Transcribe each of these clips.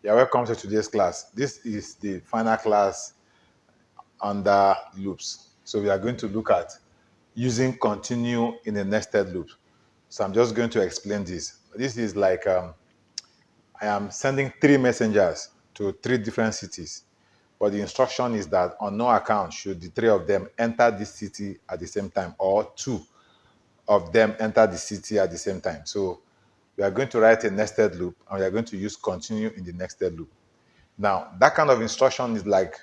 You're welcome to today's class. This is the final class under loops. So we are going to look at using continue in a nested loop. So I'm just going to explain this. This is like I am sending 3 messengers to 3 different cities. But the instruction is that on no account should the 3 of them enter this city at the same time, or 2 of them enter the city at the same time. So we are going to write a nested loop, and we are going to use continue in the nested loop. Now, that kind of instruction is like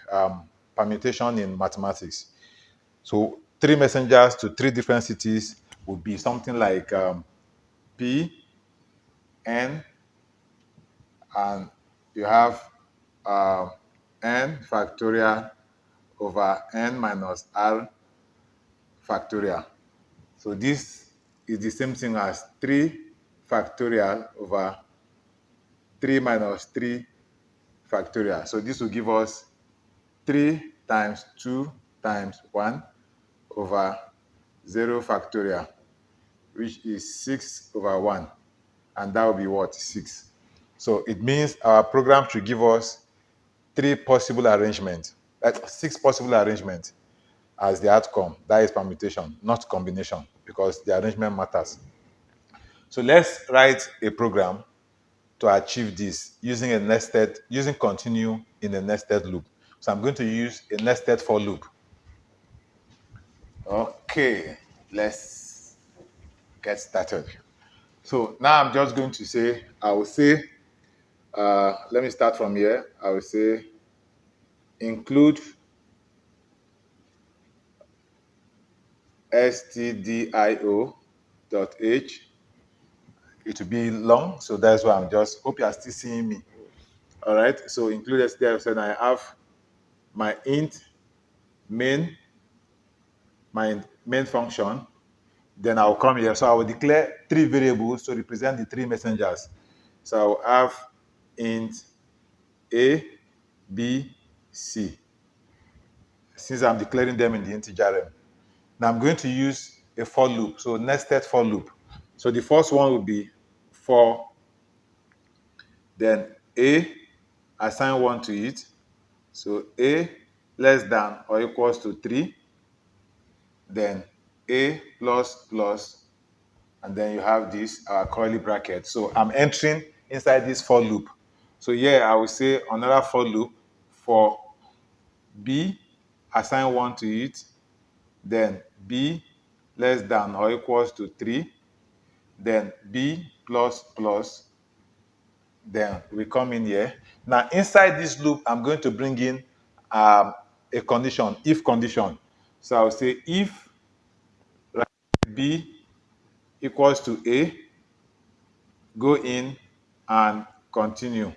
permutation in mathematics. So 3 messengers to 3 different cities would be something like P, N, and you have N factorial over N minus R factorial. So this is the same thing as 3 factorial over 3 minus 3 factorial. So this will give us 3 times 2 times 1 over 0 factorial, which is 6 over 1. And that will be what? 6. So it means our program should give us 3 possible arrangements, 6 possible arrangements as the outcome. That is permutation, not combination, because the arrangement matters. So let's write a program to achieve this using continue in a nested loop. So I'm going to use a nested for loop. Okay, let's get started. So now I'm just going to say, I will say, let me start from here. I will say include stdio.h. It will be long, so that's why I'm just, hope you are still seeing me. All right, so include stdio, so I have my int main, my main function. Then I'll come here. So I will declare 3 variables to represent the 3 messengers. So I'll have int A, B, C, since I'm declaring them in the integer rem. Now I'm going to use a for loop, so nested for loop. So the first one will be for, then A, assign 1 to it. So A less than or equals to 3, then A plus plus, and then you have this curly bracket. So I'm entering inside this for loop. So here I will say another for loop for B, assign 1 to it, then B less than or equals to 3, then B plus plus, then we come in here. Now inside this loop, I'm going to bring in a condition, if condition. So I'll say if B equals to A, go in and continue.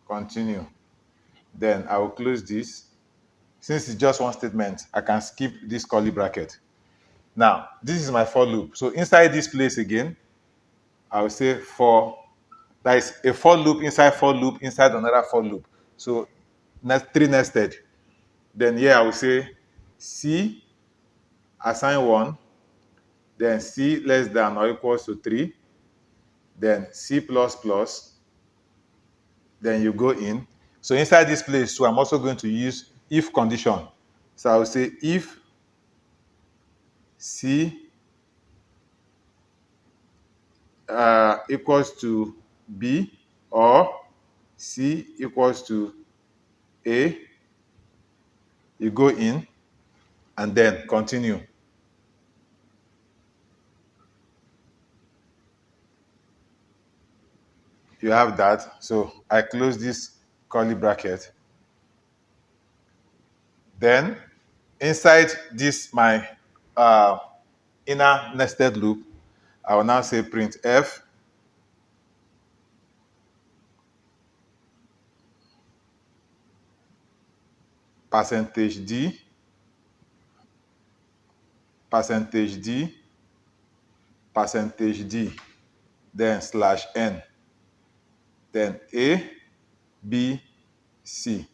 Continue. Then I will close this. Since it's just one statement, I can skip this curly bracket. Now, this is my for loop. So inside this place again, I will say for, that is a for loop inside another for loop. So 3 nested. Then here I will say C, assign 1, then C less than or equals to 3, then C plus plus, then you go in. So inside this place, so I'm also going to use if condition. So I will say if C equals to B, or C equals to A, you go in and then continue. You have that. So I close this curly bracket. Then inside this, my inner nested loop, I will now say print F percentage D, percentage D, percentage D, then slash N, then A, B, C.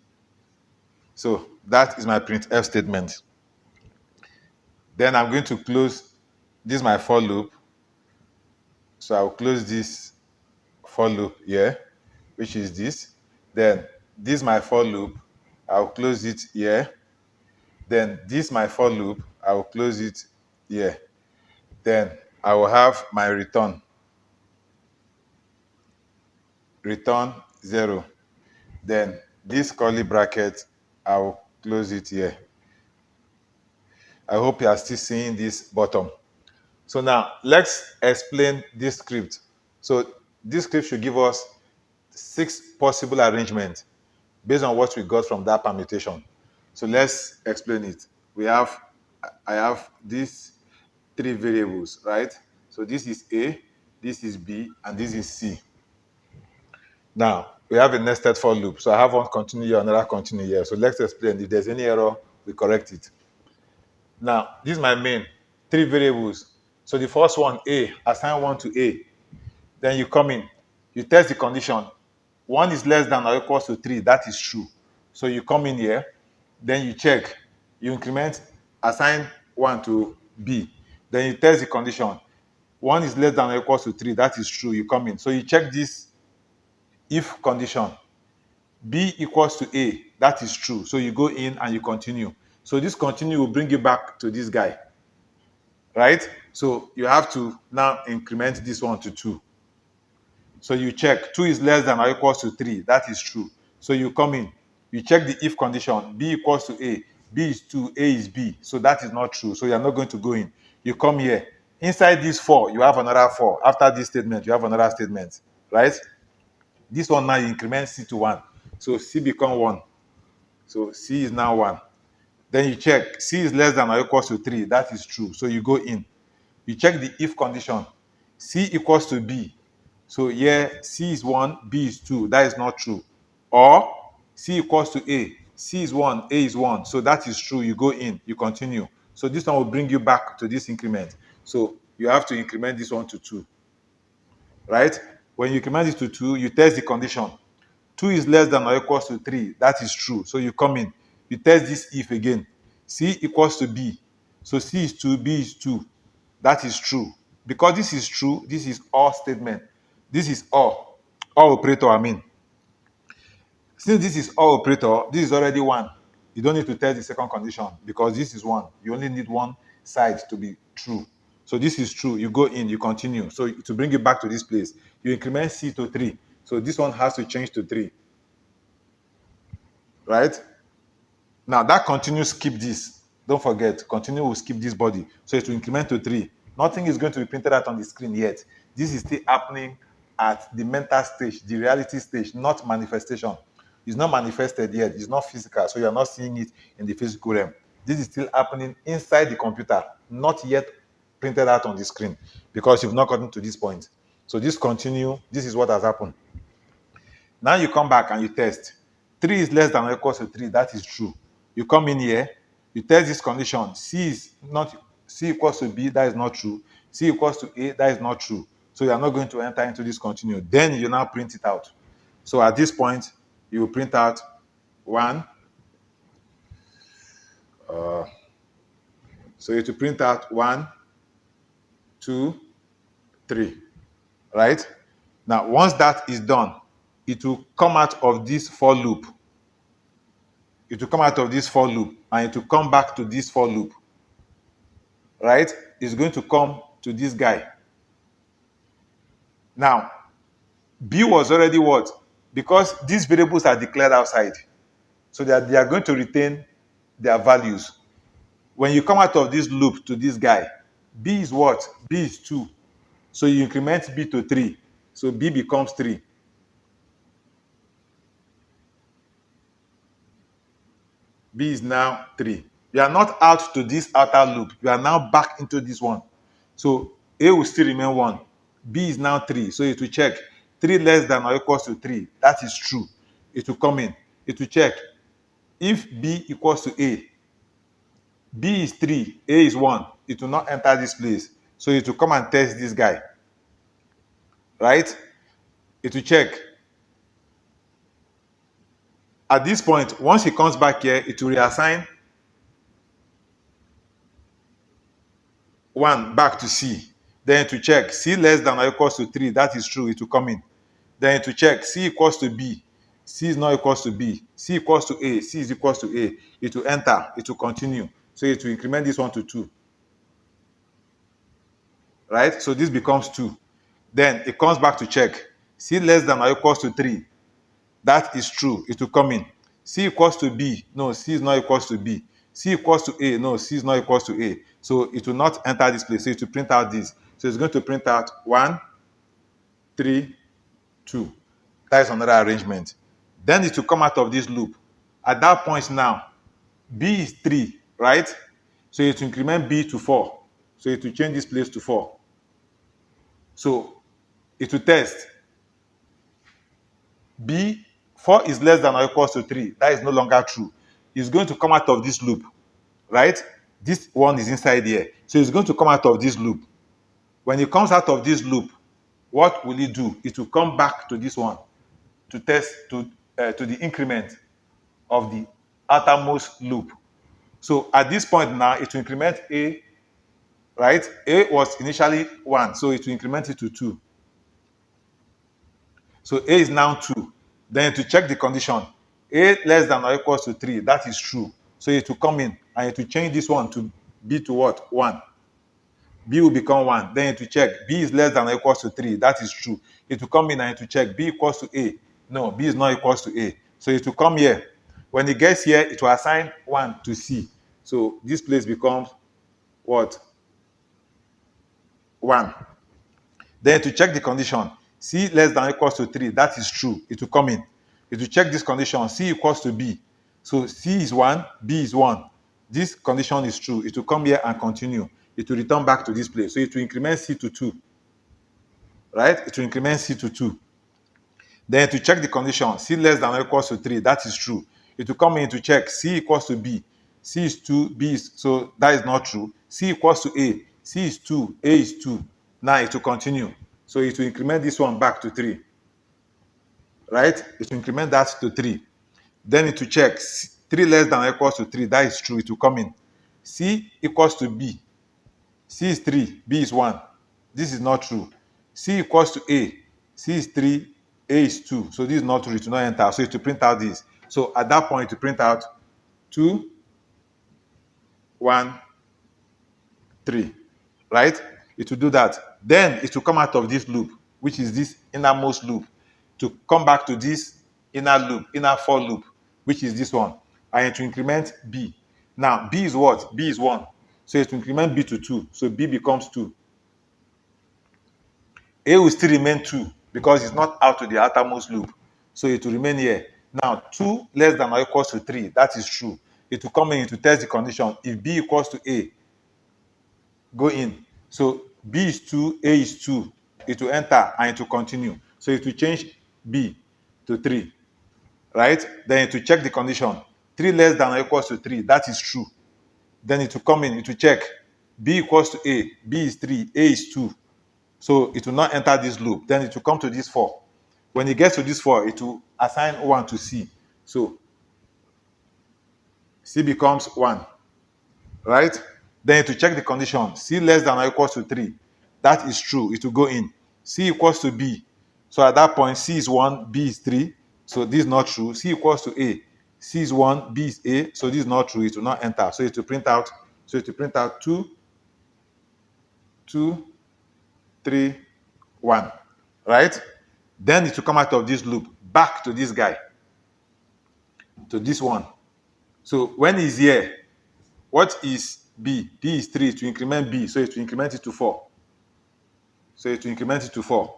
So that is my printf statement. Then I'm going to close, this is my for loop. So I'll close this for loop here, which is this. Then this my for loop, I'll close it here. Then this my for loop, I will close it here. Then I will have my return 0. Then this curly bracket, I will close it here. I hope you are still seeing this bottom. So now let's explain this script. So this script should give us 6 possible arrangements based on what we got from that permutation. So let's explain it. I have these 3 variables, right? So this is A, this is B, and this is C. Now, we have a nested for loop. So I have one continue here, another continue here. So let's explain. If there's any error, we correct it. Now, this is my main, 3 variables. So the first one, A, assign 1 to A. Then you come in, you test the condition. 1 is less than or equals to 3, that is true. So you come in here, then you check, you increment, assign 1 to B. Then you test the condition. 1 is less than or equals to 3, that is true, you come in. So you check this if condition. B equals to A, that is true. So you go in and you continue. So this continue will bring you back to this guy, right? So you have to now increment this one to 2. So you check 2 is less than or equals to 3. That is true. So you come in, you check the if condition. B equals to A. B is 2, A is B. So that is not true. So you are not going to go in. You come here. Inside this 4, you have another 4. After this statement, you have another statement, right? This one now you increment C to 1. So C become 1. So C is now 1. Then you check C is less than or equals to 3. That is true. So you go in. You check the if condition. C equals to B. So here C is 1, B is 2. That is not true. Or C equals to A. C is 1, A is 1. So that is true. You go in, you continue. So this one will bring you back to this increment. So you have to increment this one to 2. Right? When you increment it to 2, you test the condition. 2 is less than or equals to 3. That is true. So you come in. You test this if again. C equals to B. So C is 2, B is 2. That is true. Because this is true, this is OR statement. This is OR. OR operator, I mean. Since this is OR operator, this is already 1. You don't need to test the second condition because this is 1. You only need one side to be true. So this is true. You go in, you continue. So to bring it back to this place, you increment C to 3. So this one has to change to 3. Right? Now that continue skip this. Don't forget, continue will skip this body. So it will increment to 3. Nothing is going to be printed out on the screen yet. This is still happening at the mental stage, the reality stage, not manifestation. It's not manifested yet. It's not physical. So you're not seeing it in the physical realm. This is still happening inside the computer, not yet printed out on the screen because you've not gotten to this point. So this continue. This is what has happened. Now you come back and you test. 3 is less than or equals to 3. That is true. You come in here, you test this condition. C equals to B. That is not true. C equals to A. That is not true. So you are not going to enter into this continue. Then you now print it out. So at this point, you will print out 1. So you have to print out 1, 2, 3. Right? Now, once that is done, it will come out of this for loop. It will come out of this for loop and it will come back to this for loop. Right? It's going to come to this guy. Now, B was already what? Because these variables are declared outside. So they are going to retain their values. When you come out of this loop to this guy, B is what? B is 2. So you increment B to 3. So B becomes 3. B is now 3. You are not out to this outer loop. You are now back into this one. So A will still remain 1. B is now 3. So it will check 3 less than or equals to 3. That is true. It will come in. It will check if B equals to A. B is 3. A is 1. It will not enter this place. So it will come and test this guy. Right? It will check. At this point, once he comes back here, it will reassign 1 back to C. Then to check C less than or equals to 3. That is true. It will come in. Then to check C equals to B, C is not equals to B, C equals to A, C is equals to A. It will enter, it will continue. So it will increment this one to 2. Right? So this becomes 2. Then it comes back to check. C less than or equals to 3. That is true. It will come in. C equals to B. No, C is not equals to B. C equals to A. No, C is not equals to A. So it will not enter this place. So it will print out this. So it's going to print out 1, 3, 2. That is another arrangement. Then it will come out of this loop. At that point now, B is 3, right? So it will increment B to 4. So it will change this place to 4. So it will test. B, 4 is less than or equals to 3. That is no longer true. It's going to come out of this loop, right? This one is inside here. So it's going to come out of this loop. When it comes out of this loop, what will it do? It will come back to this one to test to the increment of the outermost loop. So at this point now, it will increment A, right? A was initially 1, so it will increment it to 2. So A is now 2. Then to check the condition, A less than or equals to 3, that is true. So it will come in and it will change this one to B to what? 1. B will become 1. Then it will check, B is less than or equals to 3, that is true. It will come in and it will check, B equals to A. No, B is not equals to A. So it will come here. When it gets here, it will assign 1 to C. So this place becomes what? 1. Then to check the condition, C less than or equals to 3, that is true. It will come in. It will check this condition, C equals to B. So C is 1, B is 1. This condition is true. It will come here and continue. It will return back to this place. So it will increment C to 2. Right? It will increment C to 2. Then to check the condition, C less than or equals to 3, that is true. It will come in to check C equals to B. C is 2, B is, so that is not true. C equals to A. C is 2, A is 2. Now it will continue. So it will increment this one back to 3. Right? It will increment that to 3. Then it will check 3 less than or equals to 3. That is true. It will come in. C equals to B. C is 3, B is 1. This is not true. C equals to A. C is 3, A is 2. So this is not true. It will not enter. So it will print out this. So at that point, to print out 2, 1, 3. Right? It will do that. Then it will come out of this loop, which is this innermost loop, to come back to this inner loop, inner for loop, which is this one. And it will increment B. Now, B is what? B is 1. So it will increment B to 2. So B becomes 2. A will still remain 2 because it's not out to the outermost loop. So it will remain here. Now, 2 less than or equals to 3. That is true. It will come in to test the condition. If B equals to A, go in. So B is 2, A is 2. It will enter and it will continue. So it will change B to 3. Right? Then it will check the condition. 3 less than or equals to 3. That is true. Then it will come in. It will check. B equals to A. B is 3. A is 2. So it will not enter this loop. Then it will come to this 4. When it gets to this 4, it will assign 1 to C. So C becomes 1. Right? Then it will check the condition. C less than or equals to 3. That is true. It will go in. C equals to B. So at that point, C is 1, B is 3. So this is not true. C equals to A. C is 1, B is A. So this is not true. It will not enter. So it will print out. So it will print out 2, 2, 3, 1. Right? Then it will come out of this loop back to this guy, to this one. So when he's here, what is B? B is 3 to increment B, so it will increment it to 4. So it will increment it to 4.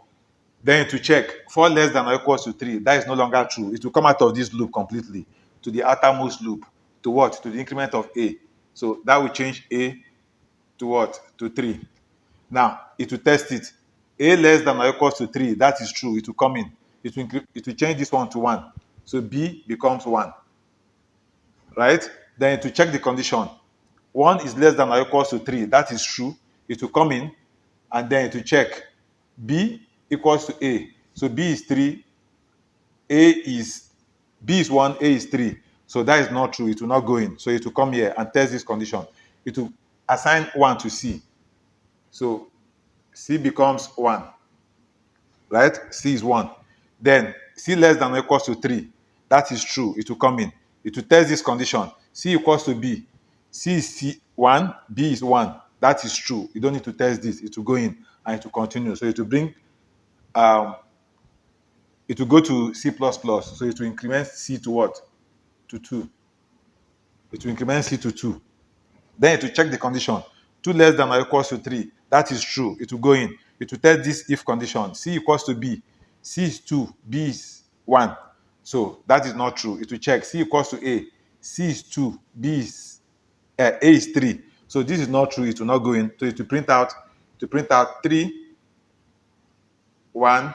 Then to check 4 less than or equals to 3. That is no longer true. It will come out of this loop completely to the outermost loop. To what? To the increment of A. So that will change A to what? To 3. Now it will test it. A less than or equals to 3. That is true. It will come in. It will change this one to 1. So B becomes 1. Right? Then it will check the condition. 1 is less than or equals to 3. That is true. It will come in and then it will check. B equals to A. So B is 3. B is 1. A is 3. So that is not true. It will not go in. So it will come here and test this condition. It will assign 1 to C. So C becomes 1. Right? C is 1. Then C less than or equals to 3. That is true. It will come in. It will test this condition. C equals to B. C is 1, B is 1. That is true. You don't need to test this. It will go in and it will continue. So it will bring, it will go to C++. So it will increment C to what? To 2. It will increment C to 2. Then it will check the condition. 2 less than or equals to 3. That is true. It will go in. It will test this if condition. C equals to B. C is 2. B is 1. So that is not true. It will check. C equals to A. C is 2. B is A is 3. So this is not true. It will not go in. So it will print out 3, 1,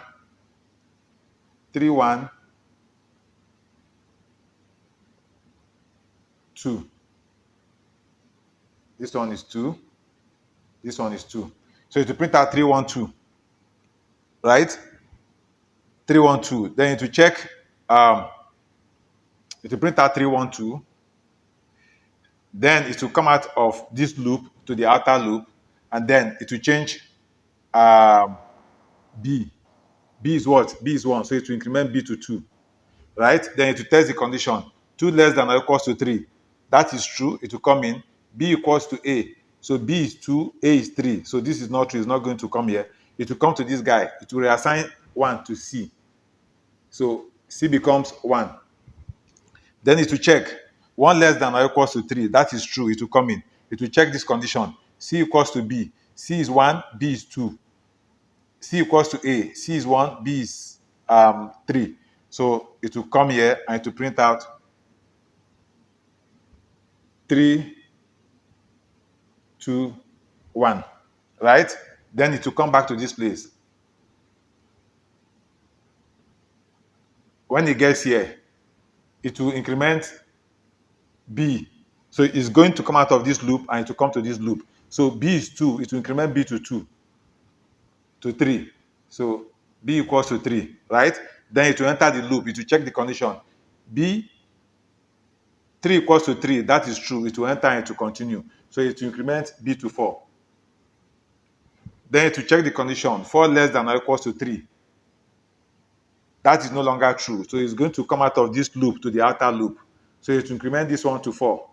3, 1, 2. This one is 2. This one is 2. So it will print out 3, 1, 2. Right? 3, 1, 2. Then it will check. It will print out 3, 1, 2. Then it will come out of this loop to the outer loop, and then it will change B. B is what? B is 1. So it will increment B to 2. Right? Then it will test the condition. 2 less than or equals to 3. That is true. It will come in. B equals to A. So B is 2, A is 3. So this is not true. It's not going to come here. It will come to this guy. It will reassign 1 to C. So C becomes 1. Then it will check 1 less than or equals to 3. That is true. It will come in. It will check this condition. C equals to B. C is 1, B is 2. C equals to A. C is 1, B is 3. So it will come here and it will print out 3, 2, 1. Right? Then it will come back to this place. When it gets here, it will increment B. So it's going to come out of this loop and it will come to this loop. So B is 2. It will increment B to 2, to 3. So B equals to 3, right? Then it will enter the loop. It will check the condition. B, 3 equals to 3. That is true. It will enter and it will continue. So it will increment B to 4. Then it will check the condition. 4 less than or equals to 3. That is no longer true. So it's going to come out of this loop to the outer loop. So it will increment this one to 4.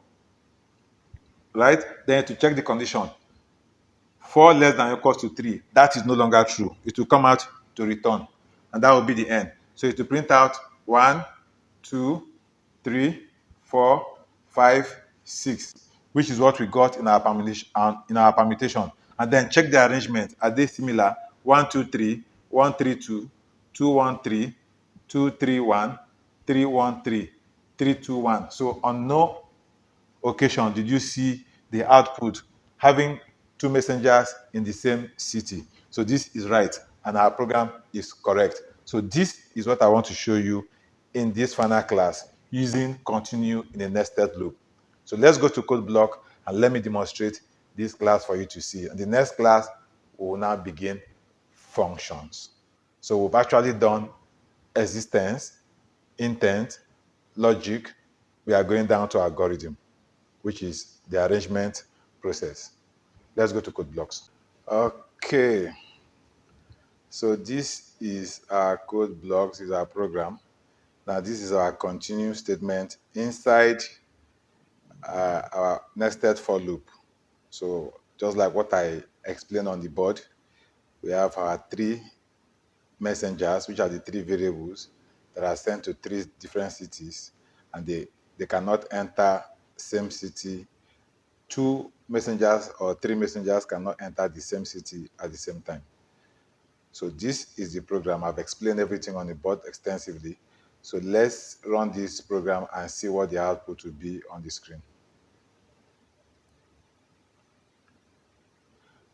Right? Then it will check the condition. 4 less than or equals to 3. That is no longer true. It will come out to return. And that will be the end. So it will print out 1, 2, 3, 4, 5, 6, which is what we got in our permutation. And then check the arrangement. Are they similar? 1, 2, 3, 1, 3, 2, 2, 1, 3, 2, 3, 1, 3, 1, 3, 3, 2, 1. So on no occasion did you see the output having two messengers in the same city. So this is right, and our program is correct. So this is what I want to show you in this final class using continue in a nested loop. So let's go to code block and let me demonstrate this class for you to see. In the next class, we will now begin functions. So we've actually done existence, intent, logic. We are going down to algorithm, which is the arrangement process. Let's go to code blocks. Okay. So this is our code blocks, is our program. Now this is our continue statement inside our nested for loop. So just like what I explained on the board, we have our 3 messengers, which are the 3 variables that are sent to 3 different cities, and they cannot enter same city. 2 messengers or 3 messengers cannot enter the same city at the same time. So this is the program. I've explained everything on the board extensively. So let's run this program and see what the output will be on the screen.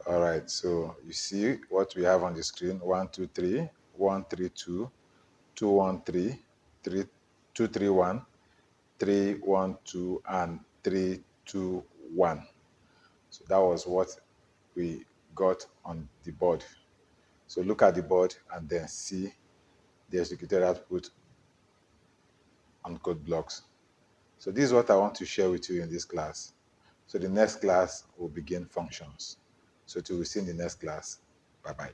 All right, so you see what we have on the screen: 1, 2, 3, 1, 3, 2, 2, 1, 3, 3, 2, 3, 1, 3, 1, 2, and 3, 2, 1. So that was what we got on the board. So look at the board and then see the executed output on code blocks. So this is what I want to share with you in this class. So the next class will begin functions. So till we see in the next class. Bye-bye.